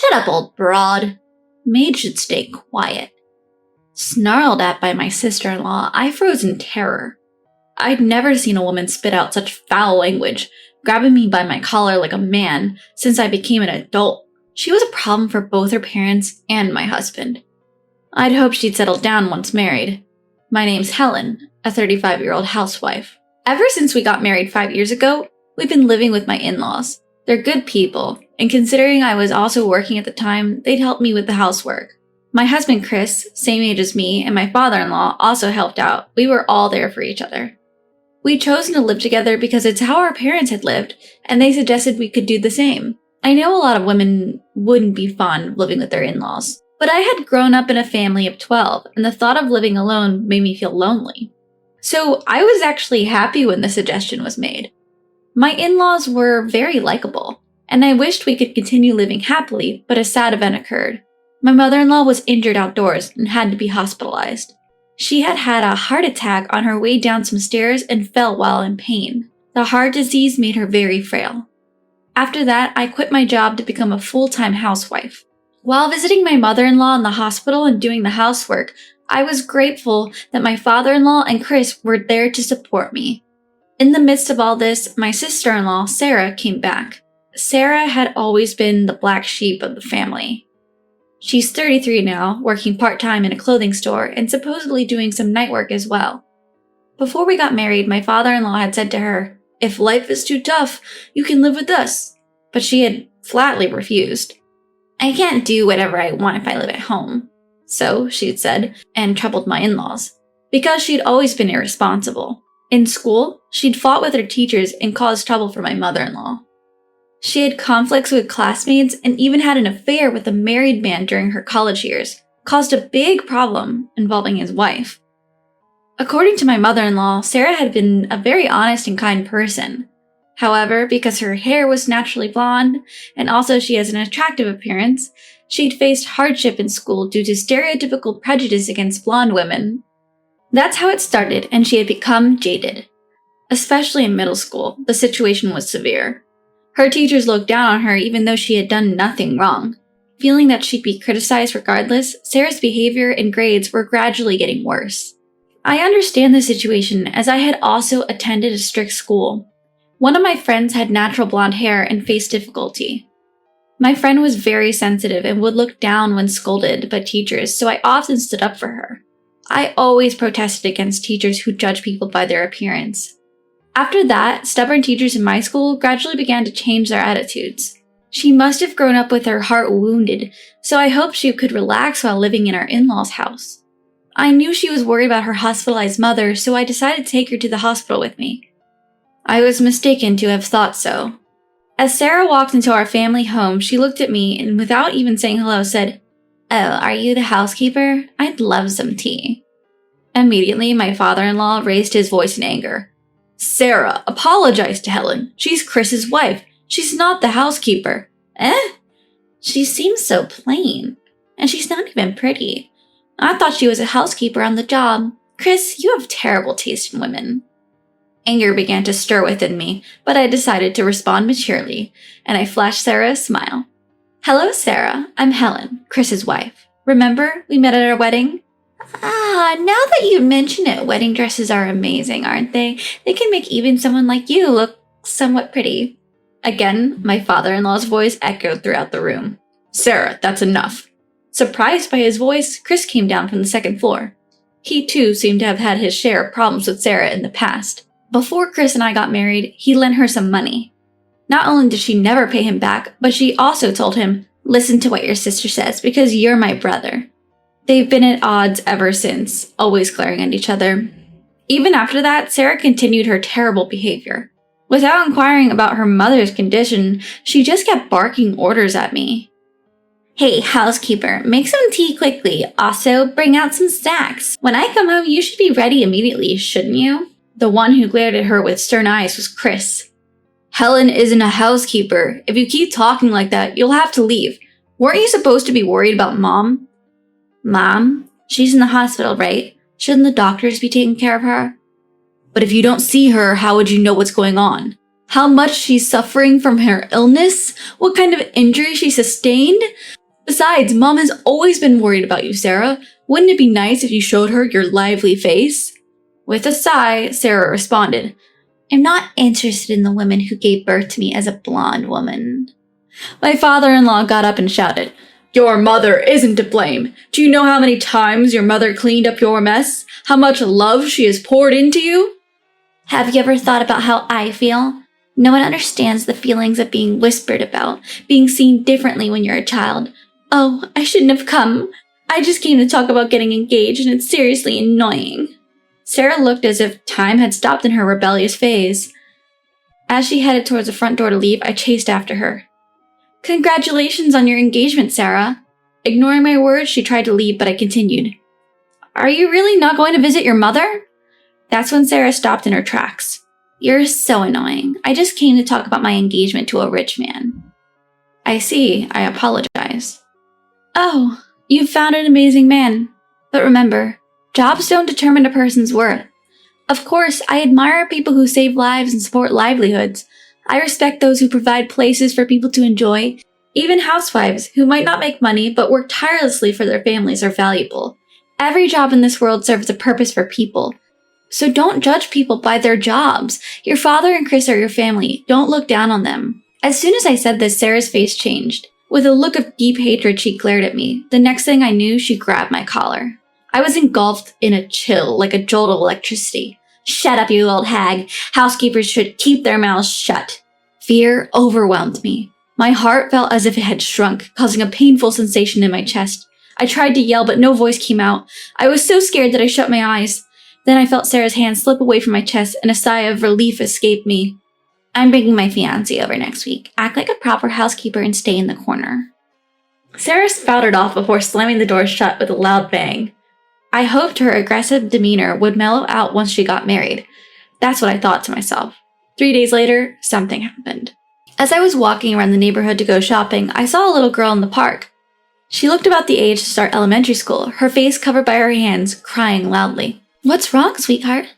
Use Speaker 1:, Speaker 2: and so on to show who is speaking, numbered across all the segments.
Speaker 1: Shut up, old broad. Maid should stay quiet. Snarled at by my sister-in-law, I froze in terror. I'd never seen a woman spit out such foul language, grabbing me by my collar like a man since I became an adult. She was a problem for both her parents and my husband. I'd hoped she'd settle down once married. My name's Helen, a 35-year-old housewife. Ever since we got married 5 years ago, we've been living with my in-laws. They're good people, and considering I was also working at the time, they'd help me with the housework. My husband Chris, same age as me, and my father-in-law also helped out. We were all there for each other. We'd chosen to live together because it's how our parents had lived, and they suggested we could do the same. I know a lot of women wouldn't be fond of living with their in-laws, but I had grown up in a family of 12, and the thought of living alone made me feel lonely. So I was actually happy when the suggestion was made. My in-laws were very likable, and I wished we could continue living happily, but a sad event occurred. My mother-in-law was injured outdoors and had to be hospitalized. She had had a heart attack on her way down some stairs and fell while in pain. The heart disease made her very frail. After that, I quit my job to become a full-time housewife. While visiting my mother-in-law in the hospital and doing the housework, I was grateful that my father-in-law and Chris were there to support me. In the midst of all this, my sister-in-law, Sarah, came back. Sarah had always been the black sheep of the family. She's 33 now, working part-time in a clothing store and supposedly doing some night work as well. Before we got married, my father-in-law had said to her, "If life is too tough, you can live with us." But she had flatly refused. "I can't do whatever I want if I live at home." So, she'd said, and troubled my in-laws, because she'd always been irresponsible. In school, she'd fought with her teachers and caused trouble for my mother-in-law. She had conflicts with classmates and even had an affair with a married man during her college years, caused a big problem involving his wife. According to my mother-in-law, Sarah had been a very honest and kind person. However, because her hair was naturally blonde, and also she has an attractive appearance, she'd faced hardship in school due to stereotypical prejudice against blonde women. That's how it started, and she had become jaded. Especially in middle school, the situation was severe. Her teachers looked down on her even though she had done nothing wrong. Feeling that she'd be criticized regardless, Sarah's behavior and grades were gradually getting worse. I understand the situation as I had also attended a strict school. One of my friends had natural blonde hair and faced difficulty. My friend was very sensitive and would look down when scolded by teachers, so I often stood up for her. I always protested against teachers who judge people by their appearance. After that, stubborn teachers in my school gradually began to change their attitudes. She must have grown up with her heart wounded, so I hoped she could relax while living in our in-laws' house. I knew she was worried about her hospitalized mother, so I decided to take her to the hospital with me. I was mistaken to have thought so. As Sarah walked into our family home, she looked at me and without even saying hello said, "Oh, are you the housekeeper? I'd love some tea." Immediately, my father-in-law raised his voice in anger. "Sarah, apologize to Helen. She's Chris's wife. She's not the housekeeper." "Eh? She seems so plain. And she's not even pretty. I thought she was a housekeeper on the job. Chris, you have terrible taste in women." Anger began to stir within me, but I decided to respond maturely, and I flashed Sarah a smile. "Hello, Sarah. I'm Helen, Chris's wife. Remember, we met at our wedding?" "Ah, now that you mention it, wedding dresses are amazing, aren't they? They can make even someone like you look somewhat pretty." Again, my father-in-law's voice echoed throughout the room. "Sarah, that's enough." Surprised by his voice, Chris came down from the second floor. He too seemed to have had his share of problems with Sarah in the past. Before Chris and I got married, he lent her some money. Not only did she never pay him back, but she also told him, "Listen to what your sister says because you're my brother." They've been at odds ever since, always glaring at each other. Even after that, Sarah continued her terrible behavior. Without inquiring about her mother's condition, she just kept barking orders at me. "Hey, housekeeper, make some tea quickly. Also, bring out some snacks. When I come home, you should be ready immediately, shouldn't you?" The one who glared at her with stern eyes was Chris. "Helen isn't a housekeeper. If you keep talking like that, you'll have to leave. Weren't you supposed to be worried about Mom?" "Mom? She's in the hospital, right? Shouldn't the doctors be taking care of her?" "But if you don't see her, how would you know what's going on?" How much she's suffering from her illness? What kind of injury she sustained? Besides, Mom has always been worried about you, Sarah. Wouldn't it be nice if you showed her your lively face? With a sigh, Sarah responded, I'm not interested in the woman who gave birth to me as a blonde woman. My father-in-law got up and shouted, Your mother isn't to blame. Do you know how many times your mother cleaned up your mess? How much love she has poured into you? Have you ever thought about how I feel? No one understands the feelings of being whispered about, being seen differently when you're a child. Oh, I shouldn't have come. I just came to talk about getting engaged, and it's seriously annoying. Sarah looked as if time had stopped in her rebellious phase. As she headed towards the front door to leave, I chased after her. Congratulations on your engagement, Sarah. Ignoring my words, she tried to leave, but I continued. Are you really not going to visit your mother? That's when Sarah stopped in her tracks. You're so annoying. I just came to talk about my engagement to a rich man. I see. I apologize. Oh, you've found an amazing man. But remember, jobs don't determine a person's worth. Of course, I admire people who save lives and support livelihoods. I respect those who provide places for people to enjoy. Even housewives, who might not make money but work tirelessly for their families, are valuable. Every job in this world serves a purpose for people. So don't judge people by their jobs. Your father and Chris are your family. Don't look down on them. As soon as I said this, Sarah's face changed. With a look of deep hatred, she glared at me. The next thing I knew, she grabbed my collar. I was engulfed in a chill, like a jolt of electricity. Shut up, you old hag. Housekeepers should keep their mouths shut. Fear overwhelmed me. My heart felt as if it had shrunk, causing a painful sensation in my chest. I tried to yell, but no voice came out. I was so scared that I shut my eyes. Then I felt Sarah's hand slip away from my chest, and a sigh of relief escaped me. I'm bringing my fiancé over next week. Act like a proper housekeeper and stay in the corner. Sarah spouted off before slamming the door shut with a loud bang. I hoped her aggressive demeanor would mellow out once she got married. That's what I thought to myself. 3 days later, something happened. As I was walking around the neighborhood to go shopping, I saw a little girl in the park. She looked about the age to start elementary school, her face covered by her hands, crying loudly. What's wrong, sweetheart?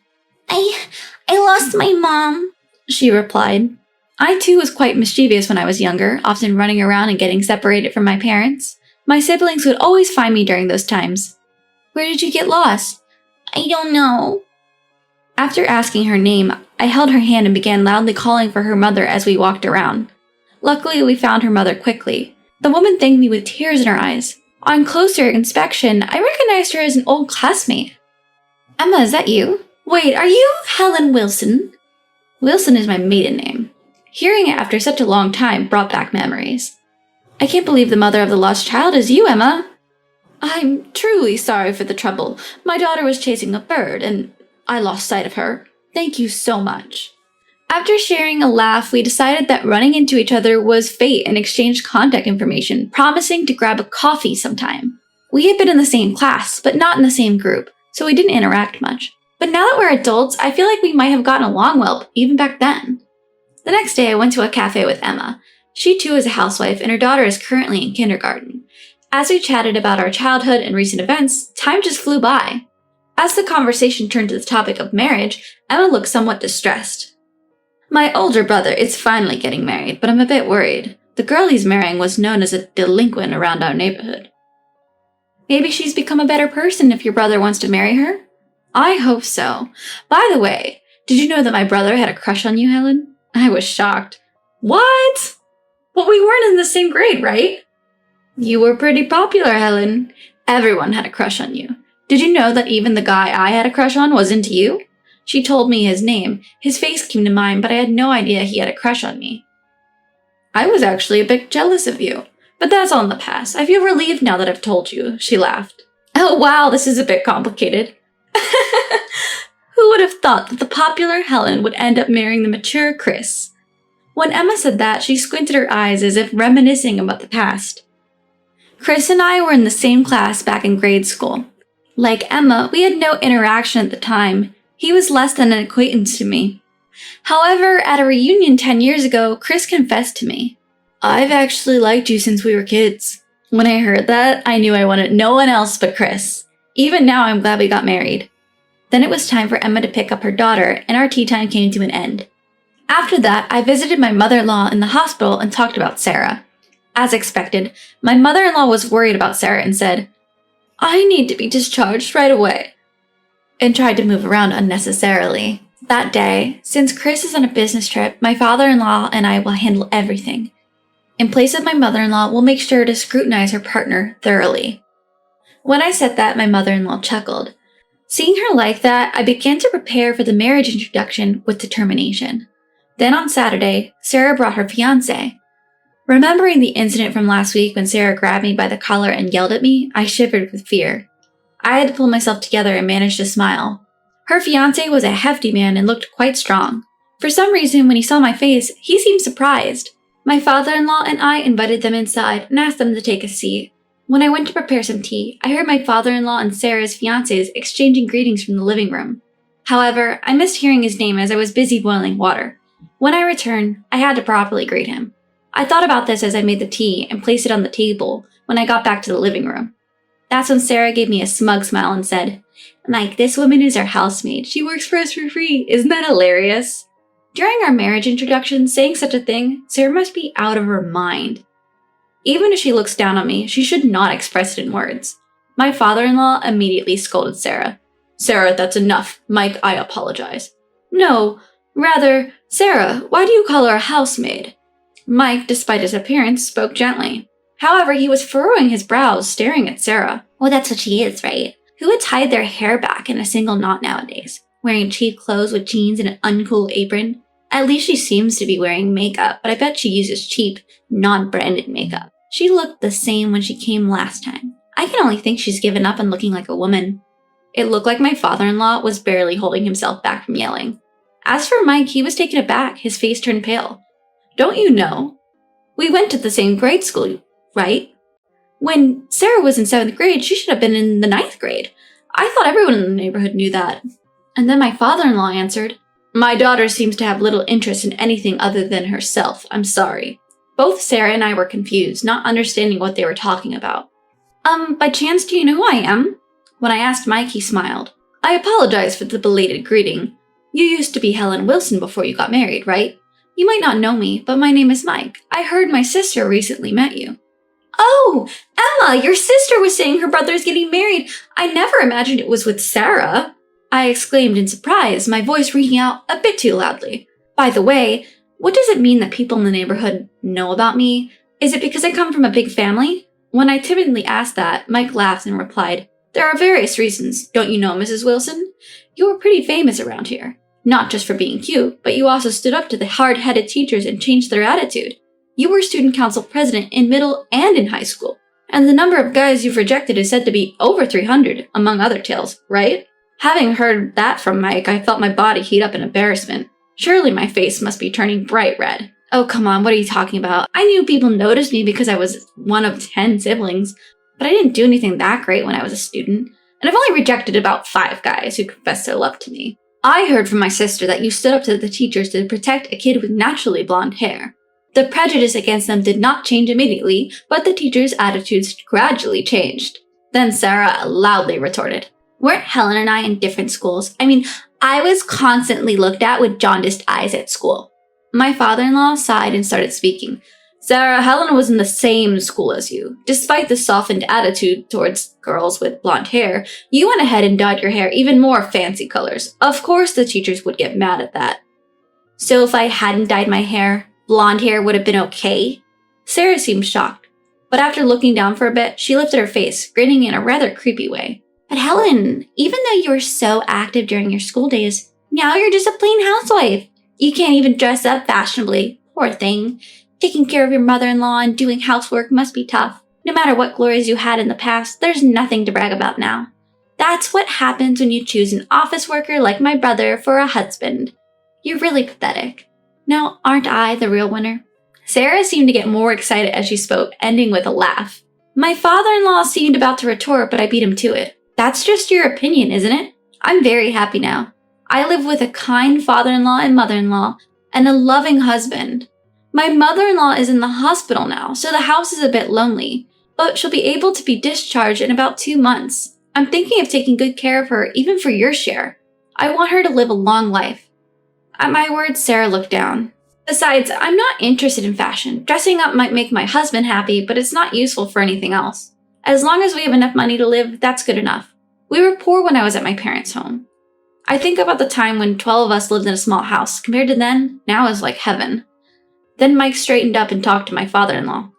Speaker 1: I lost my mom, she replied. I too was quite mischievous when I was younger, often running around and getting separated from my parents. My siblings would always find me during those times. Where did you get lost? I don't know. After asking her name, I held her hand and began loudly calling for her mother as we walked around. Luckily, we found her mother quickly. The woman thanked me with tears in her eyes. On closer inspection, I recognized her as an old classmate. Emma, is that you? Wait, are you Helen Wilson? Wilson is my maiden name. Hearing it after such a long time brought back memories. I can't believe the mother of the lost child is you, Emma. I'm truly sorry for the trouble. My daughter was chasing a bird, and I lost sight of her. Thank you so much. After sharing a laugh, we decided that running into each other was fate and exchanged contact information, promising to grab a coffee sometime. We had been in the same class, but not in the same group, so we didn't interact much. But now that we're adults, I feel like we might have gotten along well, even back then. The next day, I went to a cafe with Emma. She too is a housewife, and her daughter is currently in kindergarten. As we chatted about our childhood and recent events, time just flew by. As the conversation turned to the topic of marriage, Emma looked somewhat distressed. My older brother is finally getting married, but I'm a bit worried. The girl he's marrying was known as a delinquent around our neighborhood. Maybe she's become a better person if your brother wants to marry her? I hope so. By the way, did you know that my brother had a crush on you, Helen? I was shocked. What? Well, we weren't in the same grade, right? You were pretty popular, Helen. Everyone had a crush on you. Did you know that even the guy I had a crush on was into you? She told me his name. His face came to mind, but I had no idea he had a crush on me. I was actually a bit jealous of you. But that's all in the past. I feel relieved now that I've told you, she laughed. Oh wow, this is a bit complicated. Who would have thought that the popular Helen would end up marrying the mature Chris? When Emma said that, she squinted her eyes as if reminiscing about the past. Chris and I were in the same class back in grade school. Like Emma, we had no interaction at the time. He was less than an acquaintance to me. However, at a reunion 10 years ago, Chris confessed to me. I've actually liked you since we were kids. When I heard that, I knew I wanted no one else but Chris. Even now, I'm glad we got married. Then it was time for Emma to pick up her daughter, and our tea time came to an end. After that, I visited my mother-in-law in the hospital and talked about Sarah. As expected, my mother-in-law was worried about Sarah and said, "I need to be discharged right away," and tried to move around unnecessarily. That day, since Chris is on a business trip, my father-in-law and I will handle everything. In place of my mother-in-law, we'll make sure to scrutinize her partner thoroughly. When I said that, my mother-in-law chuckled. Seeing her like that, I began to prepare for the marriage introduction with determination. Then on Saturday, Sarah brought her fiancé. Remembering the incident from last week when Sarah grabbed me by the collar and yelled at me, I shivered with fear. I had to pull myself together and manage to smile. Her fiancé was a hefty man and looked quite strong. For some reason, when he saw my face, he seemed surprised. My father-in-law and I invited them inside and asked them to take a seat. When I went to prepare some tea, I heard my father-in-law and Sarah's fiancés exchanging greetings from the living room. However, I missed hearing his name as I was busy boiling water. When I returned, I had to properly greet him. I thought about this as I made the tea and placed it on the table when I got back to the living room. That's when Sarah gave me a smug smile and said, "Mike, this woman is our housemaid. She works for us for free. Isn't that hilarious?" During our marriage introduction, saying such a thing, Sarah must be out of her mind. Even if she looks down on me, she should not express it in words. My father-in-law immediately scolded Sarah. "Sarah, that's enough. Mike, I apologize." "No, rather, Sarah, why do you call her a housemaid?" Mike, despite his appearance, spoke gently. However, he was furrowing his brows, staring at Sarah. "Well, that's what she is, right? Who would tie their hair back in a single knot nowadays? Wearing cheap clothes with jeans and an uncool apron? At least she seems to be wearing makeup, but I bet she uses cheap, non-branded makeup. She looked the same when she came last time. I can only think she's given up on looking like a woman." It looked like my father-in-law was barely holding himself back from yelling. As for Mike, he was taken aback, his face turned pale. "Don't you know? We went to the same grade school, right? When Sarah was in 7th grade, she should have been in the 9th grade. I thought everyone in the neighborhood knew that." And then my father-in-law answered, "My daughter seems to have little interest in anything other than herself. I'm sorry." Both Sarah and I were confused, not understanding what they were talking about. By chance, do you know who I am?" When I asked Mike, he smiled. "I apologize for the belated greeting. You used to be Helen Wilson before you got married, right? You might not know me, but my name is Mike. I heard my sister recently met you." "Oh, Emma, your sister was saying her brother is getting married. I never imagined it was with Sarah," I exclaimed in surprise, my voice ringing out a bit too loudly. "By the way, what does it mean that people in the neighborhood know about me? Is it because I come from a big family?" When I timidly asked that, Mike laughed and replied, "There are various reasons. Don't you know, Mrs. Wilson? You were pretty famous around here. Not just for being cute, but you also stood up to the hard-headed teachers and changed their attitude. You were student council president in middle and in high school, and the number of guys you've rejected is said to be over 300, among other tales, right?" Having heard that from Mike, I felt my body heat up in embarrassment. Surely my face must be turning bright red. "Oh, come on, what are you talking about? I knew people noticed me because I was one of 10 siblings, but I didn't do anything that great when I was a student, and I've only rejected about 5 guys who confessed their love to me. I heard from my sister that you stood up to the teachers to protect a kid with naturally blonde hair. The prejudice against them did not change immediately, but the teachers' attitudes gradually changed." Then Sarah loudly retorted, "Weren't Helen and I in different schools? I mean, I was constantly looked at with jaundiced eyes at school." My father-in-law sighed and started speaking. "Sarah, Helen was in the same school as you. Despite the softened attitude towards girls with blonde hair, you went ahead and dyed your hair even more fancy colors. Of course the teachers would get mad at that." "So if I hadn't dyed my hair, blonde hair would have been okay?" Sarah seemed shocked, but after looking down for a bit, she lifted her face, grinning in a rather creepy way. "But Helen, even though you were so active during your school days, now you're just a plain housewife. You can't even dress up fashionably. Poor thing. Taking care of your mother-in-law and doing housework must be tough. No matter what glories you had in the past, there's nothing to brag about now. That's what happens when you choose an office worker like my brother for a husband. You're really pathetic. Now, aren't I the real winner?" Sarah seemed to get more excited as she spoke, ending with a laugh. My father-in-law seemed about to retort, but I beat him to it. "That's just your opinion, isn't it? I'm very happy now. I live with a kind father-in-law and mother-in-law, and a loving husband. My mother-in-law is in the hospital now, so the house is a bit lonely, but she'll be able to be discharged in about 2 months. I'm thinking of taking good care of her, even for your share. I want her to live a long life." At my words, Sarah looked down. Besides, I'm not interested in fashion. Dressing up might make my husband happy, but it's not useful for anything else. As long as we have enough money to live, that's good enough. We were poor when I was at my parents' home. I think about the time when 12 of us lived in a small house. Compared to then, now is like heaven. Then Mike straightened up and talked to my father-in-law.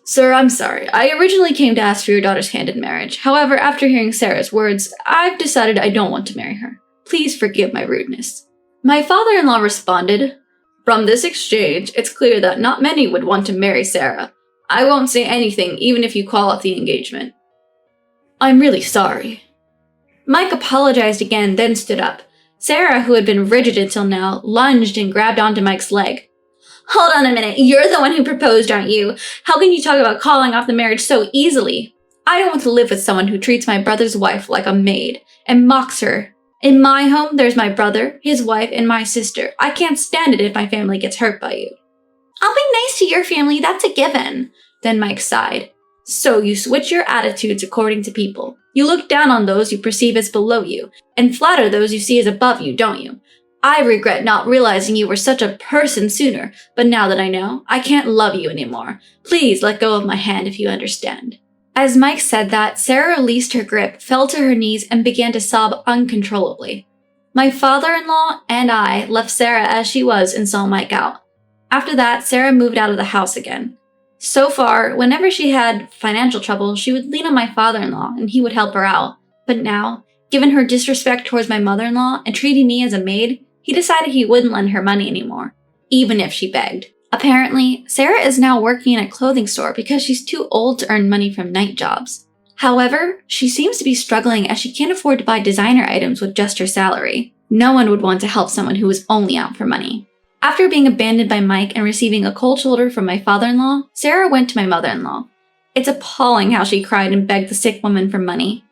Speaker 1: Sir, I'm sorry. I originally came to ask for your daughter's hand in marriage. However, after hearing Sarah's words, I've decided I don't want to marry her. Please forgive my rudeness. My father-in-law responded, From this exchange, it's clear that not many would want to marry Sarah. I won't say anything even if you call off the engagement. I'm really sorry. Mike apologized again, then stood up. Sarah, who had been rigid until now, lunged and grabbed onto Mike's leg. Hold on a minute, you're the one who proposed, aren't you? How can you talk about calling off the marriage so easily? I don't want to live with someone who treats my brother's wife like a maid and mocks her. In my home, there's my brother, his wife, and my sister. I can't stand it if my family gets hurt by you. I'll be nice to your family, that's a given. Then Mike sighed. So you switch your attitudes according to people. You look down on those you perceive as below you, and flatter those you see as above you, don't you? I regret not realizing you were such a person sooner, but now that I know, I can't love you anymore. Please let go of my hand if you understand. As Mike said that, Sarah released her grip, fell to her knees, and began to sob uncontrollably. My father-in-law and I left Sarah as she was and saw Mike out. After that, Sarah moved out of the house again. So far, whenever she had financial trouble, she would lean on my father-in-law and he would help her out. But now, given her disrespect towards my mother-in-law and treating me as a maid, he decided he wouldn't lend her money anymore, even if she begged. Apparently, Sarah is now working in a clothing store because she's too old to earn money from night jobs. However, she seems to be struggling as she can't afford to buy designer items with just her salary. No one would want to help someone who was only out for money. After being abandoned by Mike and receiving a cold shoulder from my father-in-law, Sarah went to my mother-in-law. It's appalling how she cried and begged the sick woman for money.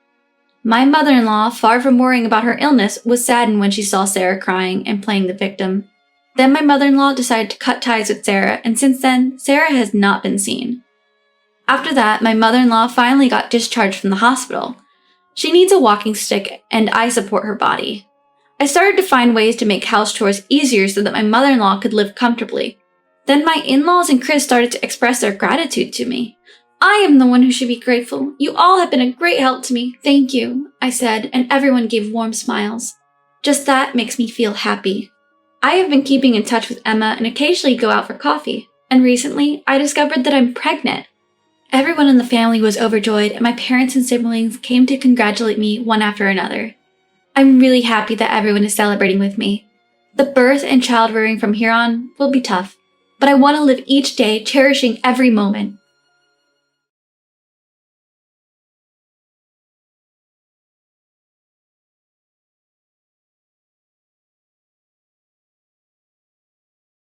Speaker 1: My mother-in-law, far from worrying about her illness, was saddened when she saw Sarah crying and playing the victim. Then my mother-in-law decided to cut ties with Sarah, and since then, Sarah has not been seen. After that, my mother-in-law finally got discharged from the hospital. She needs a walking stick, and I support her body. I started to find ways to make house chores easier so that my mother-in-law could live comfortably. Then my in-laws and Chris started to express their gratitude to me. I am the one who should be grateful. You all have been a great help to me. Thank you, I said, and everyone gave warm smiles. Just that makes me feel happy. I have been keeping in touch with Emma and occasionally go out for coffee. And recently, I discovered that I'm pregnant. Everyone in the family was overjoyed, and my parents and siblings came to congratulate me one after another. I'm really happy that everyone is celebrating with me. The birth and child rearing from here on will be tough, but I want to live each day cherishing every moment.